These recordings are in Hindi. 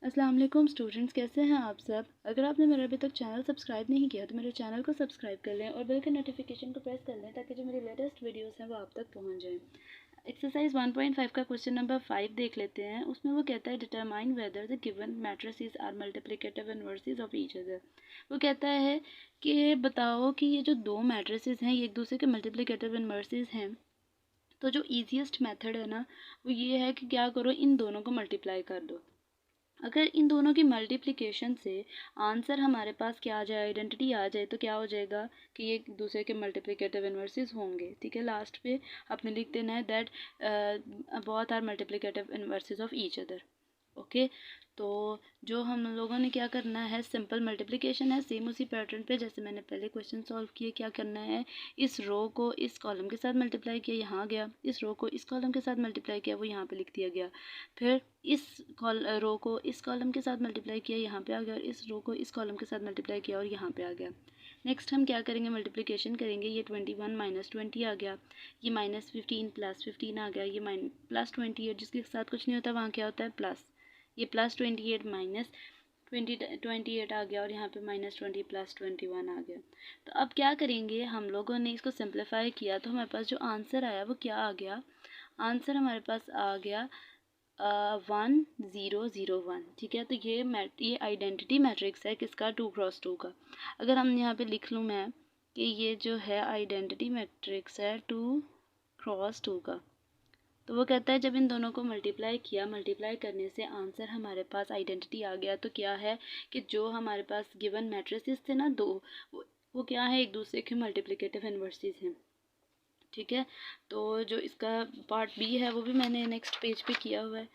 अस्सलाम वालेकुम स्टूडेंट्स, कैसे हैं आप सब। अगर आपने मेरा अभी तक चैनल सब्सक्राइब नहीं किया तो मेरे चैनल को सब्सक्राइब कर लें और बेल के नोटिफिकेशन को प्रेस कर लें ताकि जो मेरी लेटेस्ट वीडियोस हैं वो आप तक पहुंच जाएं। एक्सरसाइज 1.5 का क्वेश्चन नंबर 5 देख लेते हैं। उसमें वो कहता है determine whether the given matrices are multiplicative inverses of each other. वो कहता है कि बताओ कि ये जो दो मैट्रिसेस हैं ये एक दूसरे के मल्टीप्लिकेटिव इनवर्सेस हैं। तो जो ईजीएस्ट मेथड है ना वो ये है कि क्या करो, इन दोनों को मल्टीप्लाई कर दो। अगर इन दोनों की मल्टीप्लिकेशन से आंसर हमारे पास क्या आ जाए, आइडेंटिटी आ जाए, तो क्या हो जाएगा कि ये एक दूसरे के मल्टीप्लिकेटिव इनवर्सेस होंगे। ठीक है, लास्ट पे आपने लिख देना है that both are multiplicative inverses of each other. Okay, तो जो हम लोगों ने क्या करना है, सिंपल मल्टीप्लिकेशन है, सेम उसी पैटर्न पे जैसे मैंने पहले क्वेश्चन सॉल्व किए। क्या करना है, इस रो को इस कॉलम के साथ मल्टीप्लाई किया, यहाँ गया, इस रो को इस कॉलम के साथ मल्टीप्लाई किया, वो यहाँ पे लिख दिया गया। फिर इस रो को इस कॉलम के साथ मल्टीप्लाई किया, यहाँ पे आ गया, और इस रो को इस कॉलम के साथ मल्टीप्लाई किया और यहाँ पे आ गया। नेक्स्ट हम क्या करेंगे, मल्टीप्लिकेशन करेंगे। ये 21 माइनस 20 आ गया, ये -15 प्लस 15 आ गया, ये +28 जिसके साथ कुछ नहीं होता वहाँ क्या होता है प्लस, ये +28 माइनस 28 आ गया, और यहाँ पे -20 +21 आ गया। तो अब क्या करेंगे, हम लोगों ने इसको सिंप्लीफाई किया तो हमारे पास जो आंसर आया वो क्या आ गया, आंसर हमारे पास आ गया 1001। ठीक है, तो ये आइडेंटिटी मैट्रिक्स है किसका, 2x2 का। अगर हम यहाँ पे लिख लूँ मैं कि ये जो है आइडेंटिटी मैट्रिक्स है 2x2 का। तो वो कहता है जब इन दोनों को मल्टीप्लाई किया, मल्टीप्लाई करने से आंसर हमारे पास आइडेंटिटी आ गया। तो क्या है कि जो हमारे पास गिवन मैट्रिसेस थे ना दो, वो क्या है, एक दूसरे के मल्टीप्लिकेटिव इनवर्सेस हैं। ठीक है, तो जो इसका पार्ट बी है वो भी मैंने नेक्स्ट पेज पे किया हुआ है,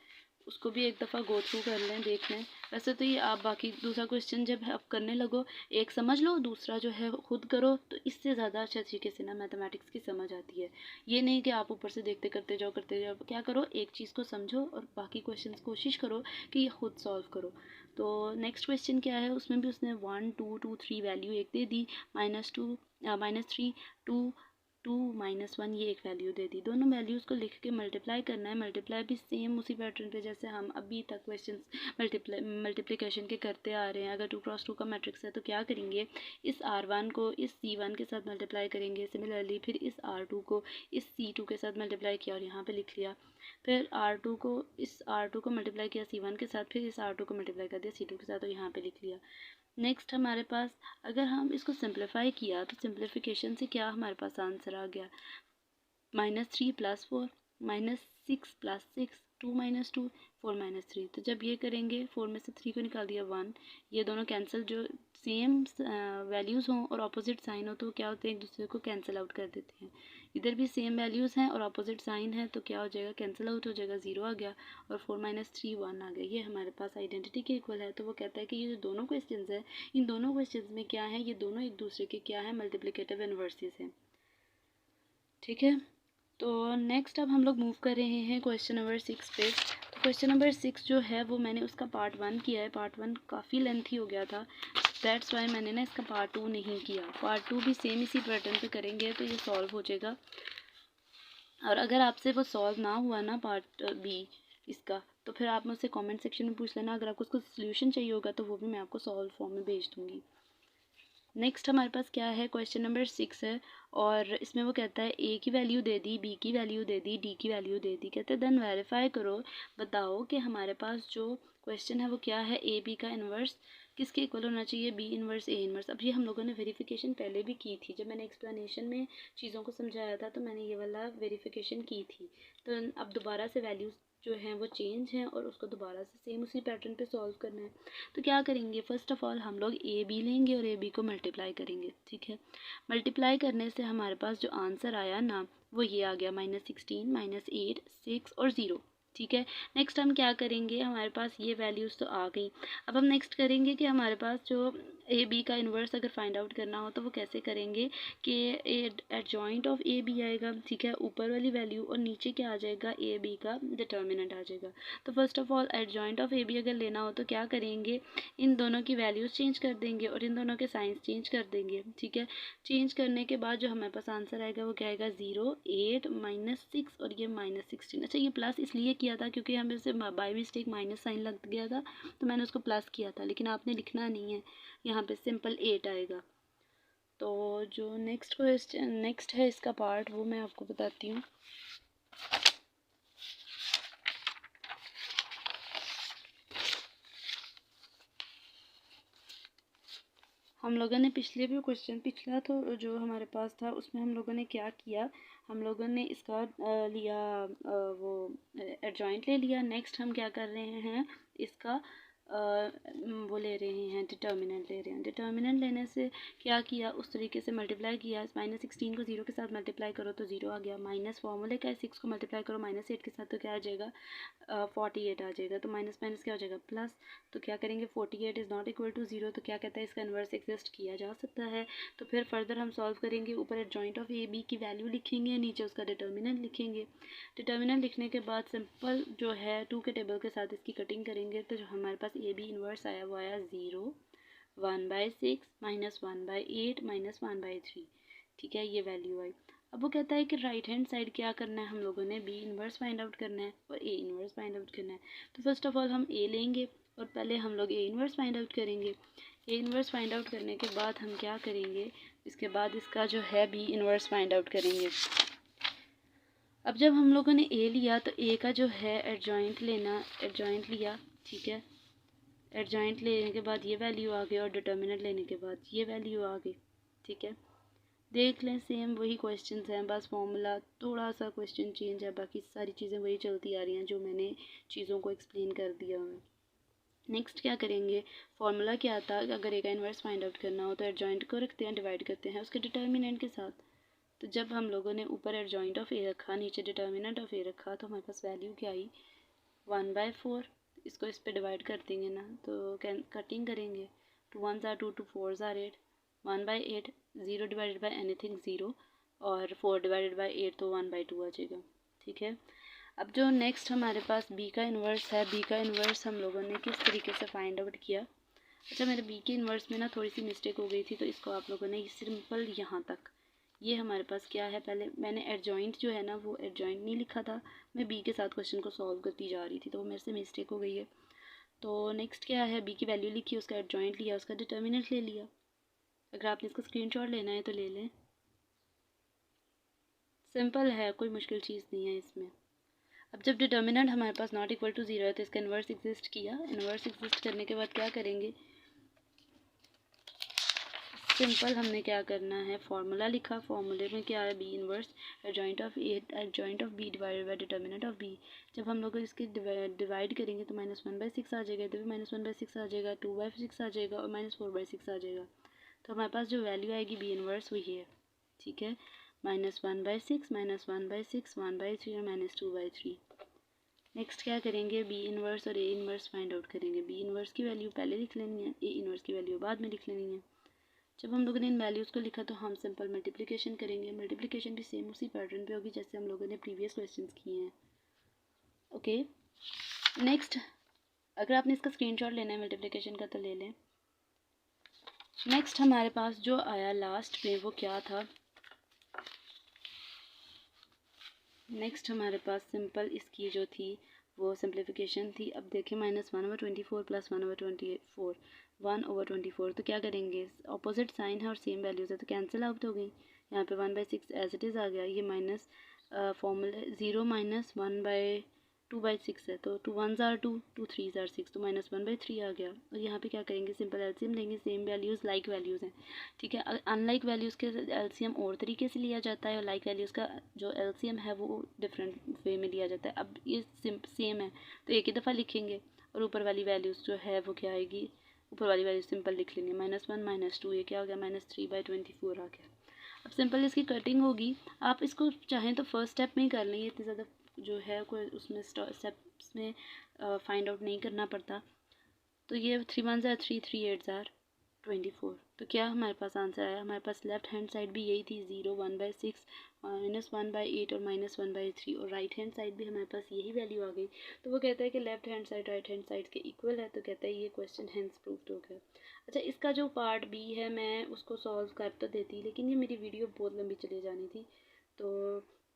उसको भी एक दफ़ा गो थ्रू कर लें, देख लें। वैसे तो ये आप बाकी दूसरा क्वेश्चन जब आप करने लगो, एक समझ लो, दूसरा जो है खुद करो, तो इससे ज़्यादा अच्छे तरीके से ना मैथमेटिक्स की समझ आती है। ये नहीं कि आप ऊपर से देखते करते जाओ। क्या करो, एक चीज़ को समझो और बाकी क्वेश्चन कोशिश करो कि ये खुद सॉल्व करो। तो नेक्स्ट क्वेश्चन क्या है, उसमें भी उसने 1 2 2 3 वैल्यू एक दे दी, -2 -3 2 2 -1 ये एक वैल्यू दे दी। दोनों वैल्यूज़ को लिख के मल्टीप्लाई करना है। मल्टीप्लाई भी सेम उसी पैटर्न पे जैसे हम अभी तक क्वेश्चन मल्टीप्लिकेशन के करते आ रहे हैं। अगर 2x2 का मैट्रिक्स है तो क्या करेंगे, इस R1 को इस C1 के साथ मल्टीप्लाई करेंगे। सिमिलरली फिर इस R2 को इस C2 के साथ मल्टीप्लाई किया और यहाँ पे लिख लिया। फिर R2 को इस R2 को मल्टीप्लाई किया C1 के साथ, फिर इस R2 को मल्टीप्लाई कर दिया C2 के साथ और यहाँ पे लिख लिया। नेक्स्ट हमारे पास अगर हम इसको सिंप्लीफाई किया तो सिंप्लीफिकेशन से क्या हमारे पास आंसर आ गया, -3 + 4 -6 + 6 2 - 2 4 - 3। तो जब ये करेंगे 4 में से 3 को निकाल दिया 1, ये दोनों कैंसिल, जो सेम वैल्यूज़ हों और ऑपोजिट साइन हो तो क्या होते हैं, एक दूसरे को कैंसिल आउट कर देते हैं। इधर भी सेम वैल्यूज़ हैं और ऑपोजिट साइन है तो क्या हो जाएगा, कैंसिल आउट हो जाएगा, 0 आ गया, और 4 - 3 1 आ गया। ये हमारे पास आइडेंटिटी के इक्वल है। तो वो कहता है कि ये जो दोनों क्वेश्चंस हैं, इन दोनों क्वेश्चंस में क्या है, ये दोनों एक दूसरे के क्या है, मल्टीप्लिकेटिव इनवर्सेस हैं। ठीक है, तो नेक्स्ट अब हम लोग मूव कर रहे हैं क्वेश्चन नंबर 6 पे। तो क्वेश्चन नंबर 6 जो है वो मैंने उसका पार्ट 1 किया है। पार्ट 1 काफ़ी लेंथी हो गया था, दैट्स वाई मैंने ना इसका पार्ट 2 नहीं किया। पार्ट 2 भी सेम इसी पैटर्न पे करेंगे तो ये सॉल्व हो जाएगा। और अगर आपसे वो सॉल्व ना हुआ ना पार्ट बी इसका, तो फिर आप मुझसे कमेंट सेक्शन में पूछ लेना। अगर आपको उसको सोल्यूशन चाहिए होगा तो वो भी मैं आपको सॉल्व फॉर्म में भेज दूँगी। नेक्स्ट हमारे पास क्या है, क्वेश्चन नंबर 6 है और इसमें वो कहता है ए की वैल्यू दे दी, बी की वैल्यू दे दी, डी की वैल्यू दे दी। कहते हैं देन वेरीफाई करो, बताओ कि हमारे पास जो क्वेश्चन है वो क्या है, ए बी का इन्वर्स किसके इक्वल होना चाहिए, बी इन्वर्स ए इन्वर्स। अब ये हम लोगों ने वेरिफिकेशन पहले भी की थी, जब मैंने एक्सप्लेनेशन में चीज़ों को समझाया था तो मैंने ये वाला वेरिफिकेशन की थी। तो अब दोबारा से वैल्यूज़ जो हैं वो चेंज हैं और उसको दोबारा से सेम उसी पैटर्न पे सॉल्व करना है। तो क्या करेंगे, फ़र्स्ट ऑफ़ ऑल हम लोग ए बी लेंगे और ए बी को मल्टीप्लाई करेंगे। ठीक है, मल्टीप्लाई करने से हमारे पास जो आंसर आया ना वो ये आ गया, -16 -8 6 और 0। ठीक है, नेक्स्ट हम क्या करेंगे, हमारे पास ये वैल्यूज़ तो आ गई। अब हम नेक्स्ट करेंगे कि हमारे पास जो ए बी का इन्वर्स अगर फाइंड आउट करना हो तो वो कैसे करेंगे कि एडजॉइंट ऑफ ए बी आएगा, ठीक है, ऊपर वाली वैल्यू, और नीचे क्या आ जाएगा, ए बी का डिटर्मिनेंट आ जाएगा। तो first of all adjoint of A B अगर लेना हो तो क्या करेंगे, इन दोनों की वैल्यूज़ चेंज कर देंगे और इन दोनों के साइंस चेंज कर देंगे, ठीक है। चेंज करने के बाद जो हमारे पास आंसर आएगा वो क्या आएगा, 0 8 -6 और ये -16। अच्छा, ये प्लस इसलिए किया था क्योंकि हमें से बाई मिस्टेक माइनस साइन लग गया था तो मैंने उसको प्लस किया था, लेकिन आपने लिखना नहीं है, यहाँ पे सिंपल 8 आएगा। तो जो नेक्स्ट है इसका पार्ट वो मैं आपको बताती हूँ। हम लोगों ने पिछला तो जो हमारे पास था उसमें हम लोगों ने क्या किया, हम लोगों ने इसका लिया वो एडजॉइंट ले लिया। नेक्स्ट हम क्या कर रहे हैं, इसका वो ले रहे हैं, डिटर्मिनेंट ले रहे हैं। डिटर्मिनेंट लेने से क्या किया, उस तरीके से मल्टीप्लाई किया, -16 को 0 के साथ मल्टीप्लाई करो तो 0 आ गया, माइनस फॉर्मूले का 6 को मल्टीप्लाई करो -8 के साथ तो क्या आ जाएगा, 48 आ जाएगा। तो माइनस माइनस क्या हो जाएगा, प्लस। तो क्या करेंगे, 48 इज़ नॉट इक्वल टू 0, तो क्या कहता है, इसका इन्वर्स एग्जिस्ट किया जा सकता है। तो फिर फर्दर हम सॉल्व करेंगे, ऊपर एडजॉइंट ऑफ ए बी की वैल्यू लिखेंगे, नीचे उसका डिटर्मिनेंट लिखेंगे। डिटर्मिनेंट लिखने के बाद सिंपल जो है 2 के टेबल के साथ इसकी कटिंग करेंगे, तो जो हमारे पास ए बी इन्वर्स आया वो आया 0 1/6 -1/8 -1/3, ठीक है, ये वैल्यू आई। अब वो कहता है कि राइट हैंड साइड क्या करना है, हम लोगों ने बी इन्वर्स फाइंड आउट करना है और ए इन्वर्स फाइंड आउट करना है। तो फर्स्ट ऑफ ऑल हम ए लेंगे और पहले हम लोग ए इन्वर्स फाइंड आउट करेंगे। ए इन्वर्स फाइंड आउट करने के बाद हम क्या करेंगे, इसके बाद इसका जो है बी इन्वर्स फाइंड आउट करेंगे। अब जब हम लोगों ने ए लिया तो ए का जो है एडजॉइंट लिया, ठीक है। एडजॉइंट लेने के बाद ये वैल्यू आ गई और डिटर्मिनेंट लेने के बाद ये वैल्यू आ गई, ठीक है। देख लें, सेम वही क्वेश्चंस हैं, बस फॉर्मूला थोड़ा सा क्वेश्चन चेंज है, बाकी सारी चीज़ें वही चलती आ रही हैं जो मैंने चीज़ों को एक्सप्लेन कर दिया है। नेक्स्ट क्या करेंगे, फार्मूला क्या था, अगर ए का इन्वर्स फाइंड आउट करना हो तो एडजॉइंट को रखते हैं, डिवाइड करते हैं उसके डिटर्मिनेंट के साथ। तो जब हम लोगों ने ऊपर एडजॉइंट ऑफ ए रखा, नीचे डिटर्मिनेंट ऑफ ए रखा, तो हमारे पास वैल्यू क्या आई, 1/4। इसको इस पे डिवाइड कर देंगे ना, तो कटिंग करेंगे, 2 1s are 2 2 4s are 8, 1/8, 0 divided by anything 0 और 4 डिवाइडेड बाई 8 तो 1/2 आ जाएगा, ठीक है। अब जो नेक्स्ट हमारे पास बी का इन्वर्स है, बी का इन्वर्स हम लोगों ने किस तरीके से फाइंड आउट किया। अच्छा, मेरे बी के इन्वर्स में ना थोड़ी सी मिस्टेक हो गई थी, तो इसको आप लोगों ने सिंपल यहाँ तक, ये हमारे पास क्या है, पहले मैंने एडजॉइंट जो है ना वो एडजॉइंट नहीं लिखा था, मैं बी के साथ क्वेश्चन को सॉल्व करती जा रही थी, तो वो मेरे से मिस्टेक हो गई है। तो नेक्स्ट क्या है, बी की वैल्यू लिखी, उसका एडजॉइंट लिया, उसका डिटर्मिनेंट ले लिया। अगर आपने इसका स्क्रीनशॉट लेना है तो ले लें, सिंपल है, कोई मुश्किल चीज़ नहीं है इसमें। अब जब डिटर्मिनेंट हमारे पास नॉट इक्वल टू 0 है तो इसका इन्वर्स एग्जिस्ट किया। इन्वर्स एग्जिस्ट करने के बाद क्या करेंगे, सिंपल हमने क्या करना है, फार्मूला लिखा, फार्मूले में क्या है, B inverse adjoint of B divided by determinant of B. जब हम लोग इसके डिवाइड करेंगे तो -1/6 आ जाएगा, तो भी -1/6 आ जाएगा, 2/6 आ जाएगा और -4/6 आ जाएगा। तो हमारे पास जो वैल्यू आएगी बी इन्वर्स वही है, ठीक है, -1/6 -1/6 1/3 और -2/3। नेक्स्ट क्या करेंगे, बी इन्वर्स और ए इन्वर्स फाइंड आउट करेंगे। बी इन्वर्स की वैल्यू पहले लिख लेनी है, ए इन्वर्स की वैल्यू बाद में लिख लेनी है। जब हम लोगों ने इन वैल्यूज़ को लिखा तो हम सिंपल मल्टीप्लिकेशन करेंगे। मल्टीप्लिकेशन भी सेम उसी पैटर्न पे होगी जैसे हम लोगों ने प्रीवियस क्वेश्चंस किए हैं, ओके। नेक्स्ट, अगर आपने इसका स्क्रीनशॉट लेना है मल्टीप्लिकेशन का तो ले लें। नेक्स्ट हमारे पास जो आया लास्ट में वो क्या था, नेक्स्ट हमारे पास सिंपल इसकी जो थी वो सिंप्लीफिकेशन थी। अब देखें, -1/24 + 1/24, 1/24, तो क्या करेंगे, ऑपोजिट साइन है और सेम वैल्यूज़ है तो कैंसिल आउट हो गई। यहाँ पे 1/6 एज इट इज़ आ गया, ये माइनस फॉर्मूला 0 - 1/2/6 है, तो 2 1s are 2 2 3s are 6, तो -1/3 आ गया। और यहाँ पे क्या करेंगे, सिंपल एलसीएम लेंगे, सेम वैल्यूज़ लाइक वैल्यूज़ हैं, ठीक है। अनलाइक वैल्यूज़ के एलसीएम और तरीके से लिया जाता है और लाइक वैल्यूज़ का जो एलसीएम है वो डिफरेंट वे में लिया जाता है। अब ये सेम है तो एक ही दफ़ा लिखेंगे और ऊपर वाली वैल्यूज़ जो है वो क्या आएगी, ऊपर वाली वैल्यू सिंपल लिख लेंगे, -1 -2, ये क्या हो गया, -3/24 आ गया। अब सिंपल इसकी कटिंग होगी, आप इसको चाहें तो फर्स्ट स्टेप में ही कर लेंगे, इतनी ज़्यादा जो है कोई उसमें स्टेप्स में फाइंड आउट नहीं करना पड़ता। तो ये 3 1s are 3 3 8s are 24। तो क्या हमारे पास आंसर आया? हमारे पास लेफ्ट हैंड साइड भी यही थी, 0 1/6 -1/8 और -1/3, और राइट हैंड साइड भी हमारे पास यही वैल्यू आ गई। तो वो कहता है कि left hand side right hand side के इक्वल है, तो कहता है ये क्वेश्चन हेंस प्रूव्ड हो गया। अच्छा, इसका जो पार्ट बी है मैं उसको सॉल्व कर तो देती, लेकिन ये मेरी वीडियो बहुत लंबी चली जानी थी। तो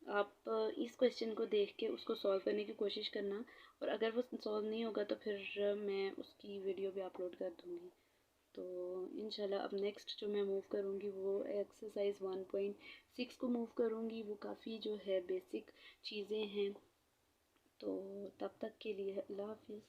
आप इस क्वेश्चन को देख के उसको सॉल्व करने की कोशिश करना, और अगर वो सॉल्व नहीं होगा तो फिर मैं उसकी वीडियो भी अपलोड कर दूँगी। तो इंशाल्लाह अब नेक्स्ट जो मैं मूव करूँगी वो एक्सरसाइज 1.6 को मूव करूँगी। वो काफ़ी जो है बेसिक चीज़ें हैं। तो तब तक के लिए अल्लाह हाफिज़।